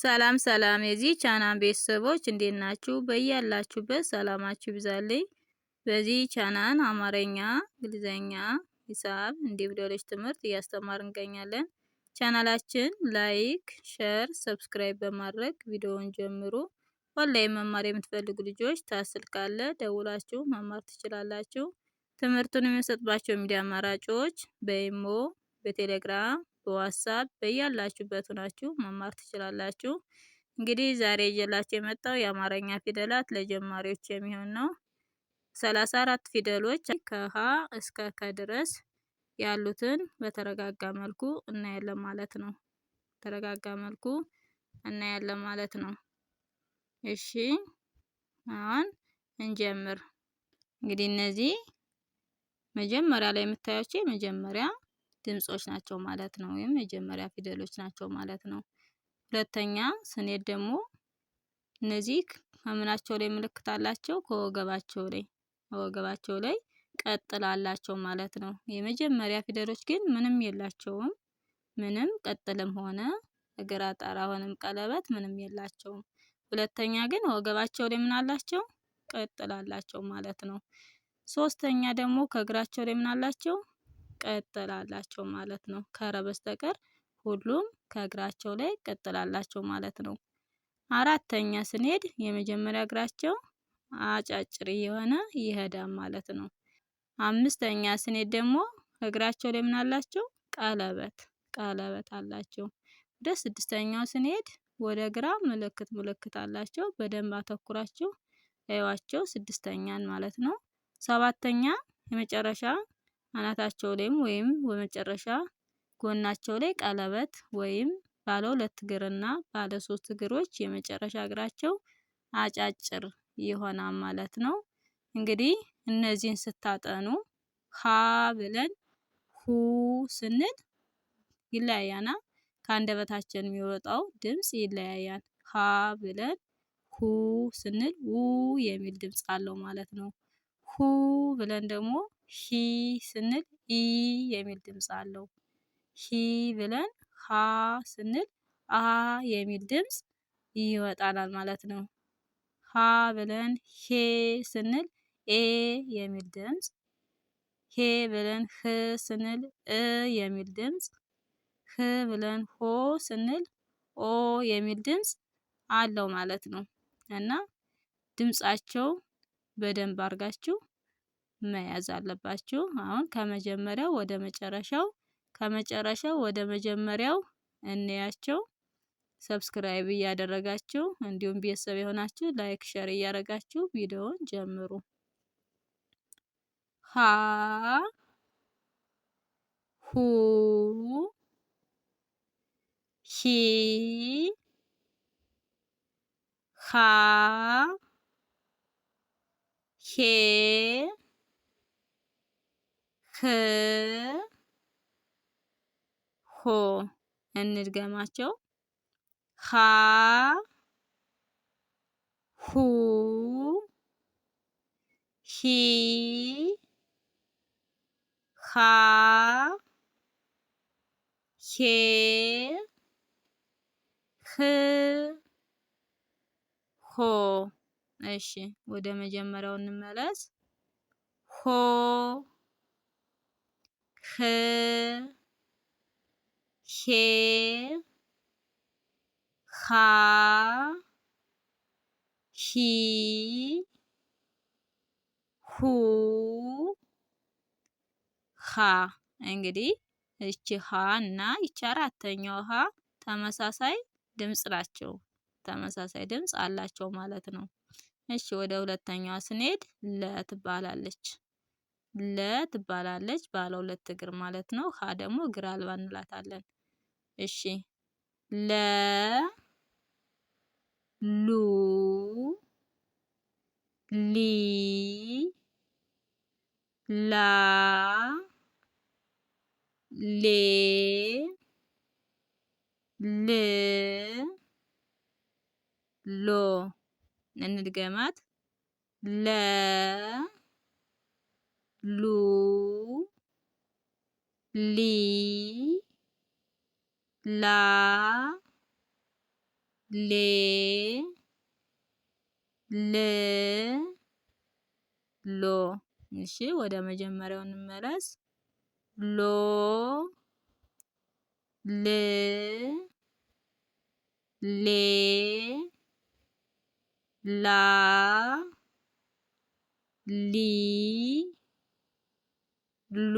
ሰላም ሰላም የዚህ ቻናል ቤተሰቦች እንዴት ናችሁ? በያላችሁበት ሰላማችሁ ይብዛልኝ። በዚህ ቻናል አማርኛ፣ እንግሊዘኛ፣ ሂሳብ እንዲሁም ሌሎች ትምህርት እያስተማርን እንገኛለን። ቻናላችን ላይክ፣ ሼር፣ ሰብስክራይብ በማድረግ ቪዲዮውን ጀምሩ። ኦንላይን መማር የምትፈልጉ ልጆች ታስል ካለ ደውላችሁ መማር ትችላላችሁ። ትምህርቱን የምንሰጥባቸው ሚዲያ አማራጮች በኢሞ፣ በቴሌግራም፣ በዋትስአፕ በያላችሁበት ሆናችሁ መማር ትችላላችሁ። እንግዲህ ዛሬ ይዤላችሁ የመጣው የአማርኛ ፊደላት ለጀማሪዎች የሚሆን ነው። 34 ፊደሎች ከሀ እስከ ከ ድረስ ያሉትን በተረጋጋ መልኩ እናያለን ማለት ነው። ተረጋጋ መልኩ እናያለን ማለት ነው። እሺ አሁን እንጀምር። እንግዲህ እነዚህ መጀመሪያ ላይ የምታዩቸው የመጀመሪያ ድምጾች ናቸው ማለት ነው። ወይም መጀመሪያ ፊደሎች ናቸው ማለት ነው። ሁለተኛ ስንሄድ ደግሞ እነዚህ ከምናቸው ላይ ምልክት አላቸው? ከወገባቸው ላይ ቀጥላላቸው ማለት ነው። የመጀመሪያ ፊደሎች ግን ምንም የላቸውም። ምንም ቀጥልም ሆነ እግር አጣራ ሆነም ቀለበት ምንም የላቸውም። ሁለተኛ ግን ወገባቸው ላይ ምን አላቸው? ቀጥላላቸው ማለት ነው። ሶስተኛ ደግሞ ከእግራቸው ላይ ምን አላቸው? ቀጥላላቸው ማለት ነው። ከረ በስተቀር ሁሉም ከእግራቸው ላይ ቀጥላላቸው ማለት ነው። አራተኛ ስንሄድ የመጀመሪያ እግራቸው አጫጭር የሆነ ይሄዳል ማለት ነው። አምስተኛ ስንሄድ ደግሞ እግራቸው ላይ ምን አላቸው? ቀለበት አላቸው። ወደ ስድስተኛው ስንሄድ ወደ ግራ ምልክት አላቸው። በደንብ አተኩራችሁ እዩዋቸው ስድስተኛን ማለት ነው። ሰባተኛ የመጨረሻ አናታቸው ላይም ወይም በመጨረሻ ጎናቸው ላይ ቀለበት ወይም ባለ 2 እግርና ባለ 3 እግሮች የመጨረሻ እግራቸው አጫጭር ይሆናል ማለት ነው። እንግዲህ እነዚህን ስታጠኑ ሀ ብለን ሁ ስንል ይለያያና ከአንደበታችን የሚወጣው ድምጽ ይለያያል። ሀ ብለን ሁ ስንል ው የሚል ድምጽ አለው ማለት ነው። ሁ ብለን ደግሞ ሂ ስንል ኢ የሚል ድምጽ አለው። ሂ ብለን ሀ ስንል አ የሚል ድምጽ ይወጣናል ማለት ነው። ሀ ብለን ሄ ስንል ኤ የሚል ድምጽ፣ ሄ ብለን ህ ስንል እ የሚል ድምጽ፣ ህ ብለን ሆ ስንል ኦ የሚል ድምጽ አለው ማለት ነው። እና ድምጻቸው በደንብ አድርጋችሁ መያዝ አለባችሁ። አሁን ከመጀመሪያው ወደ መጨረሻው ከመጨረሻው ወደ መጀመሪያው እንያቸው። ሰብስክራይብ እያደረጋችሁ እንዲሁም ቤተሰብ የሆናችሁ ላይክ ሼር እያደረጋችሁ ቪዲዮውን ጀምሩ። ሀ ሁ ሂ ሃ ሄ ህ ሆ እንድገማቸው። ሀ ሁ ሂ ሃ ሄ ህ ሆ። እሺ ወደ መጀመሪያው እንመለስ። ሆ ህ ሄ ሃ ሂ ሁ ሃ። እንግዲህ እቺ ሃ እና እቺ አራተኛው ሃ ተመሳሳይ ድምጽ ናቸው። ተመሳሳይ ድምጽ አላቸው ማለት ነው። እሺ ወደ ሁለተኛዋ ስንሄድ ለ ትባላለች። ለ ትባላለች ባለ 2 እግር ማለት ነው። ሃ ደግሞ እግር አልባ እንላታለን። እሺ ለ ሉ ሊ ላ ሌ ል ሎ። እንድገማት። ለ ሉ ሊ ላ ሌ ል ሎ። እሺ ወደ መጀመሪያው እንመለስ። ሎ ል ሌ ላ ሊ ሉ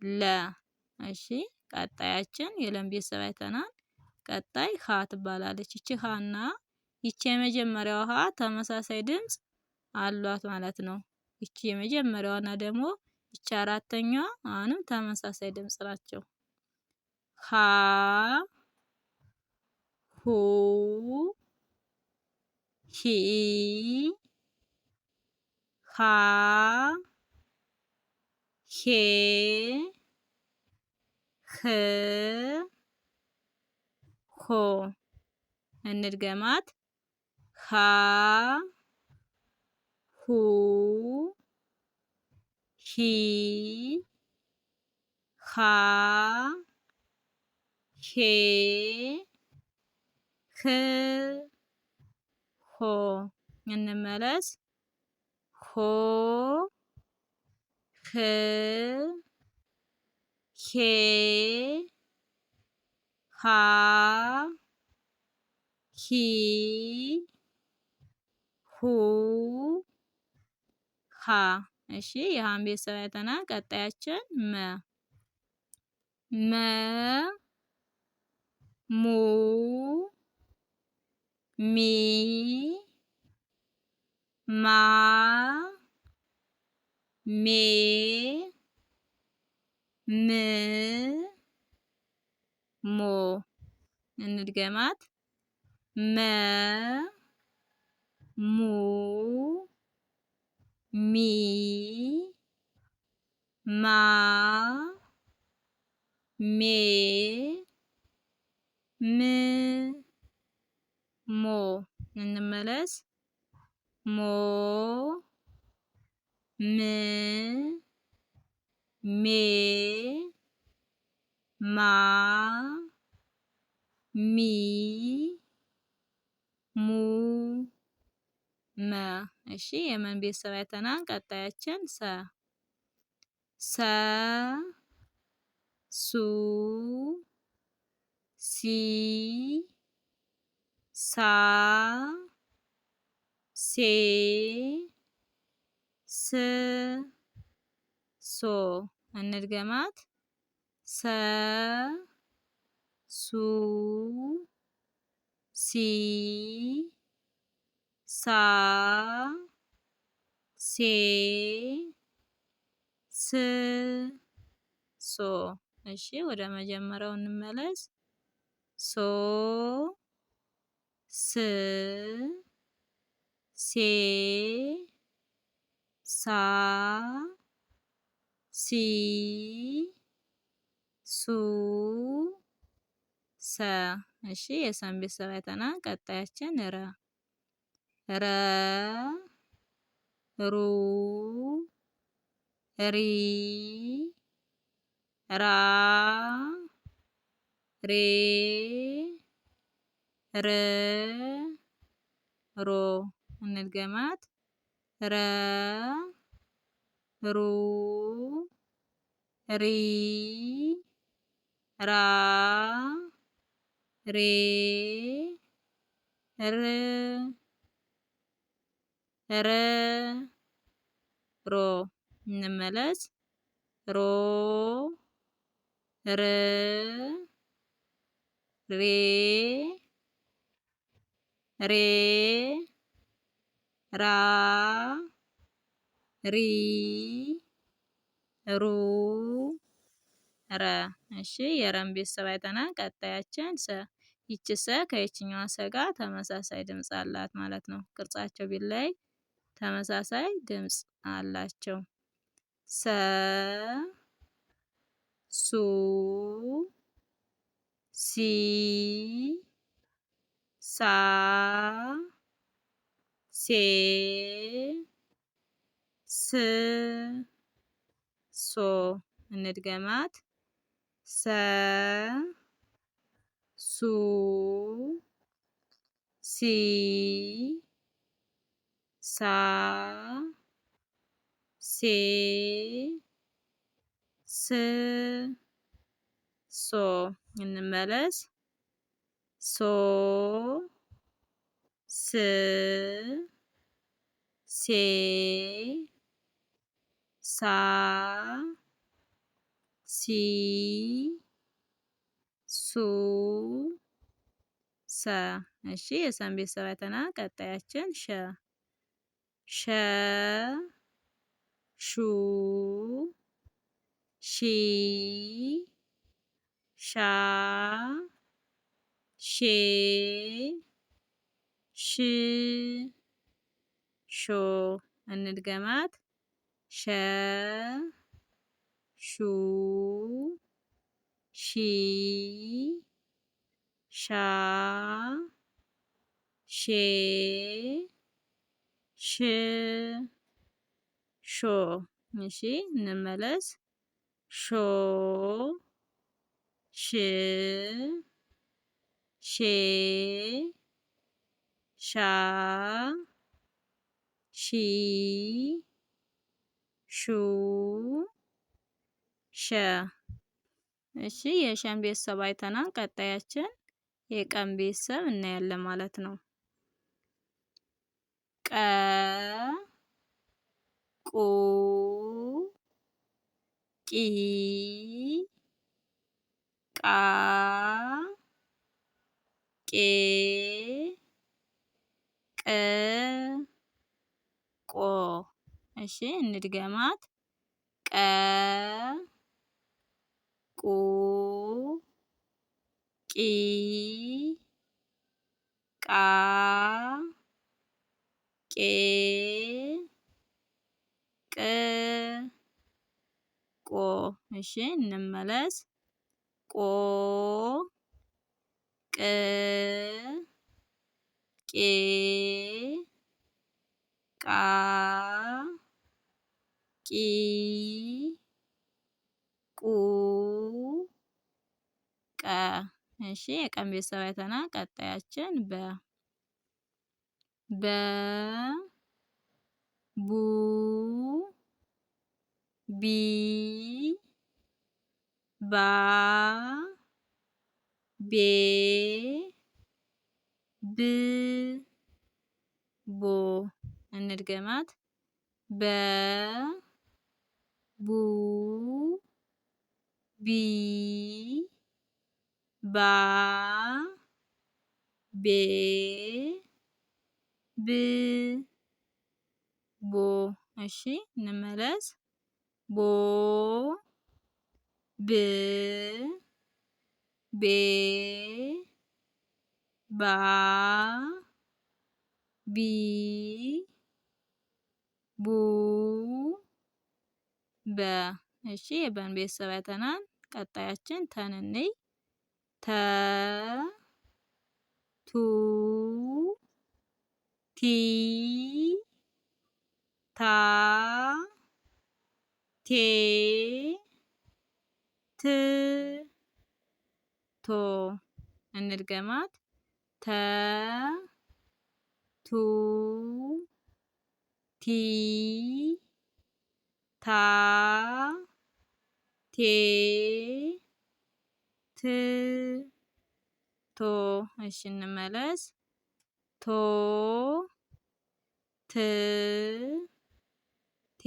ለ። እሺ ቀጣያችን የለም ቤተሰብ አይተናል። ቀጣይ ሀ ትባላለች። ይቺ ሀ እና ይቺ የመጀመሪያው ሀ ተመሳሳይ ድምጽ አሏት ማለት ነው። ይቺ የመጀመሪያዋና ደግሞ ይቺ አራተኛዋ አሁንም ተመሳሳይ ድምጽ ናቸው። ሀ ሁ ሂ ሃ ሄ ህ ሆ። እንድገማት። ሃ ሁ ሂ ሃ ሄ ህ ሆ። እንመለስ። ሆ ህ ሄ ሃ ሂ ሁ ሃ። እሺ የሃን ቤተሰብ አይተናል። ቀጣያችን መ መ ሙ ሚ ማ ሜ ም ሞ። እንድገማት። መ ሙ ሚ ማ ሜ ም ሞ። እንመለስ። ሞ ም ሜ ማ ሚ ሙ መ። እሺ የመን ቤተሰብ አይተናል። ቀጣያችን ሰ ሰ ሱ ሲ ሳ ሴ ስ ሶ። እንድገማት። ሰ ሱ ሲ ሳ ሴ ስ ሶ። እሺ ወደ መጀመሪያው እንመለስ። ሶ ስ ሴ ሳ ሲ ሱ ሰ። እሺ የሰን ቤተሰብ አይተናል። ቀጣያችን ረ ረ ሩ ሪ ራ ሬ ር ሮ። እንድገማት። ረ ሩ ሪ ራ ሬ ር ረ ሮ። እንመለስ። ሮ ር ሬ ሬ ራ ሪ ሩ ረ። እሺ የረን ቤተሰብ አይተናል። ቀጣያችን ሰ። ይቺ ሰ ከይችኛዋ ሰ ጋር ተመሳሳይ ድምጽ አላት ማለት ነው። ቅርጻቸው ቢለይ ተመሳሳይ ድምጽ አላቸው። ሰ ሱ ሲ ሳ ሴ ስ ሶ። እንድገማት። ሰ ሱ ሲ ሳ ሴ ስ ሶ እንመለስ። ሶ ስ ሴ ሳ ሲ ሱ ሰ። እሺ የሰን ቤተሰብ አይተናል። ቀጣያችን ሸ ሸ ሹ ሺ ሻ ሼ ሽ ሾ እንድገማት። ሸ ሹ ሺ ሻ ሼ ሽ ሾ። እሺ እንመለስ። ሾ ሽ ሼ ሻ ሺ ሹ ሸ። እሺ የሸን ቤተሰብ አይተናል። ቀጣያችን የቀን ቤተሰብ እናያለን ማለት ነው። ቀ ቁ ቂ ቃ ቄ ቅ ቆ። እሺ እንድገማት። ቀ ቁ ቂ ቃ ቄ ቅ ቆ። እሺ እንመለስ። ቆ ቅ ቄ ቃ ቂ ቁ ቀ። እሺ የቀን ቤተሰብ አይተናል። ቀጣያችን በ በ ቡ ቢ ባ ቤ ብ ቦ እንድገማት። በ ቡ ቢ ባ ቤ ብ ቦ። እሺ እንመለስ። ቦ ብ ቤ ባ ቢ ቡ በ። እሺ የበን ቤተሰብ አይተናል። ቀጣያችን ተን እንይ። ተ ቱ ቲ ታ ቴ ት ቶ እንድገማት። ተ ቱ ቲ ታ ቴ ት ቶ። እሺ እንመለስ። ቶ ት ቴ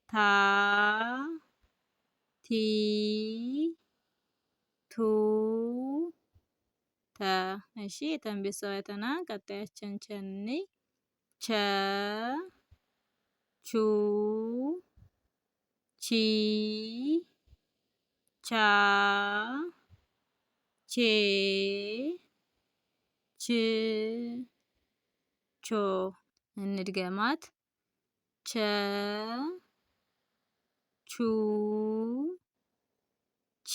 ታ ቲ ቱ ተ። እሺ የተን ቤተሰብ አይተናል። ቀጣያችን ቸ እንይ። ቸ ቹ ቺ ቻ ቼ ች ቾ እንድገማት። ቸ ቹ ቺ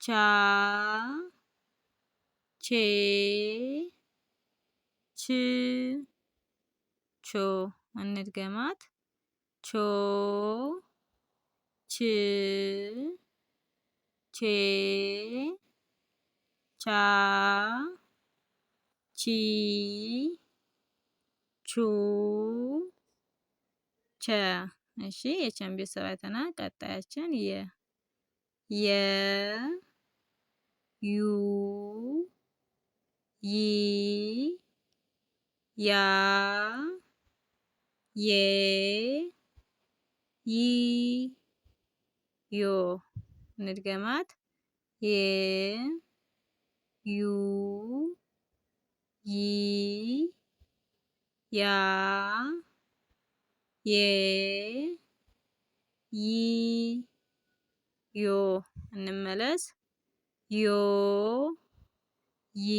ቻ ቼ ች ቾ እንድገማት። ቾ ች ቻ ቺ ቹ ቸ። እሺ የቸን ቤተሰብ አይተናል። ቀጣያችን የ ዩ ይ ያ ዬ ይ ዮ። እንድገማት የ ዩ ይ ያ ዬ ይ ዮ። እንመለስ። ዮ ይ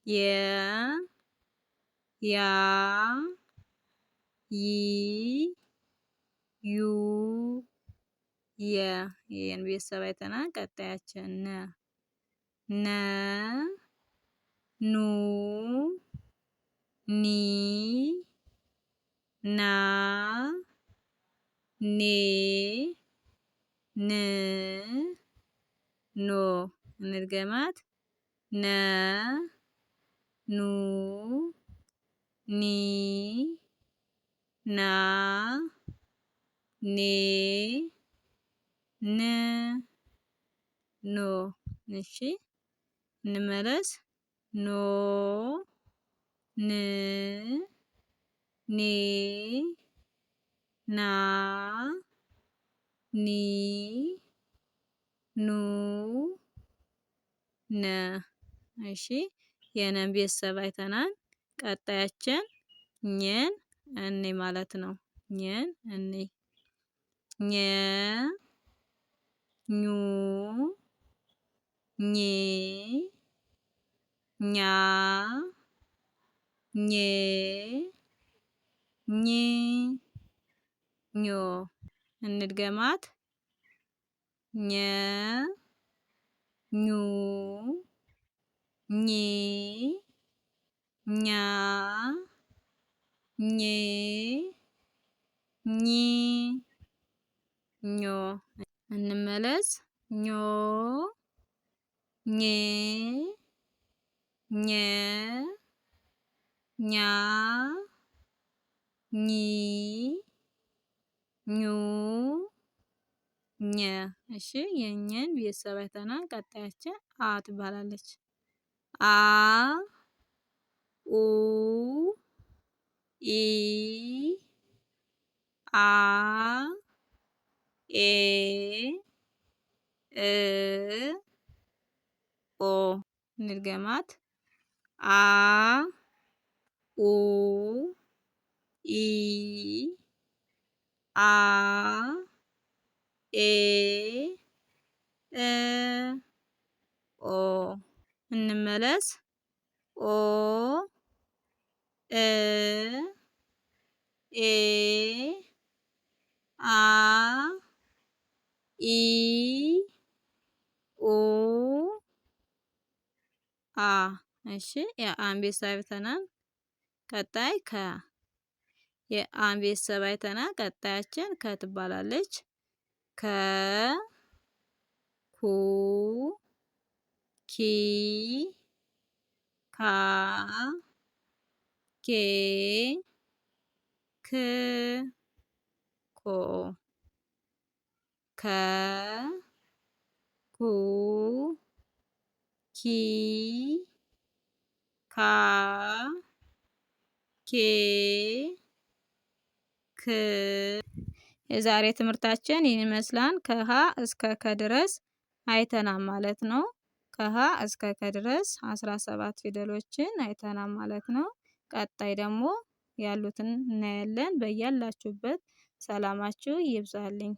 የ ያ ይ ዩ የ። የን ቤተሰብ አይተናል። ቀጣያችን ነ ኑ ኒ ና ኔ ን ኖ። እንድገማት ነ ኑ ኒ ና ኔ ን ኖ። እሺ እንመለስ። ኖ ን ኔ ና ኒ ኑ ነ። እሺ የነን ቤተሰብ አይተናል። ቀጣያችን ኘን እኔ ማለት ነው። ኘን እኔ ኘ ኙ ኜ ኛ ኜ ኝ ኞ። እንድገማት ኘ ኙ ኚ ኛ ኜ ኚ ኞ። እንመለስ። ኞ ኜ ኘ ኛ ኚ ኙ ኘ። እሺ የኘን ቤተሰብ አይተናል። ቀጣያችን አ ትባላለች። አ ኡ ኢ አ ኤ እ ኦ። እንድገማት አ ኡ ኢ አ ኤ እ ኦ። እንመለስ። ኦ እ ኤ አ ኢ ኡ አ። እሺ የአን ቤተሰብ አይተናል። ቀጣይ ከ። የአን ቤተሰብ አይተናል። ቀጣያችን ከ ትባላለች። ከ ኩ ኪ ካ ኬ ክ ኮ። ከ ኩ ኪ ካ ኬ ክ። የዛሬ ትምህርታችን ይህን ይመስላል። ከሀ እስከ ከ ድረስ አይተናል ማለት ነው። ከሀ እስከ ከ ድረስ 17 ፊደሎችን አይተናል ማለት ነው። ቀጣይ ደግሞ ያሉትን እናያለን። በያላችሁበት ሰላማችሁ ይብዛልኝ።